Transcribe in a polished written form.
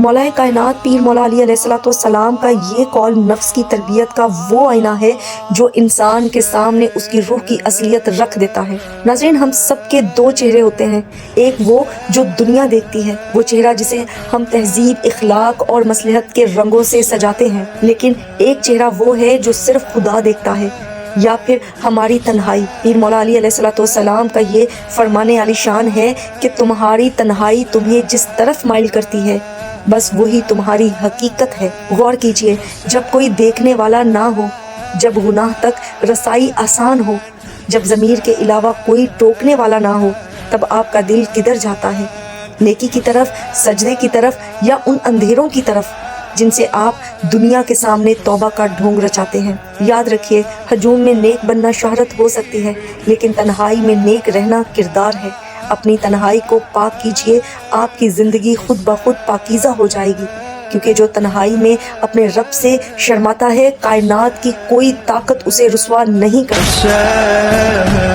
مولا کائنات پیر مولا علی علیہ السلام کا یہ قول نفس کی تربیت کا وہ آئینہ ہے جو انسان کے سامنے اس کی روح کی اصلیت رکھ دیتا ہے۔ ناظرین، ہم سب کے دو چہرے ہوتے ہیں، ایک وہ جو دنیا دیکھتی ہے، وہ چہرہ جسے ہم تہذیب، اخلاق اور مصلحت کے رنگوں سے سجاتے ہیں، لیکن ایک چہرہ وہ ہے جو صرف خدا دیکھتا ہے، یا پھر ہماری تنہائی۔ پیر مولا علی علیہ السلام کا یہ فرمان عالی شان ہے کہ تمہاری تنہائی تمہیں جس طرف مائل کرتی ہے بس وہی تمہاری حقیقت ہے۔ غور کیجئے، جب کوئی دیکھنے والا نہ ہو، جب گناہ تک رسائی آسان ہو، جب ضمیر کے علاوہ کوئی ٹوکنے والا نہ ہو، تب آپ کا دل کدھر جاتا ہے؟ نیکی کی طرف، سجدے کی طرف، یا ان اندھیروں کی طرف جن سے آپ دنیا کے سامنے توبہ کا ڈھونگ رچاتے ہیں؟ یاد رکھیے، ہجوم میں نیک بننا شہرت ہو سکتی ہے، لیکن تنہائی میں نیک رہنا کردار ہے۔ اپنی تنہائی کو پاک کیجئے، آپ کی زندگی خود بخود پاکیزہ ہو جائے گی، کیونکہ جو تنہائی میں اپنے رب سے شرماتا ہے، کائنات کی کوئی طاقت اسے رسوا نہیں کرتی۔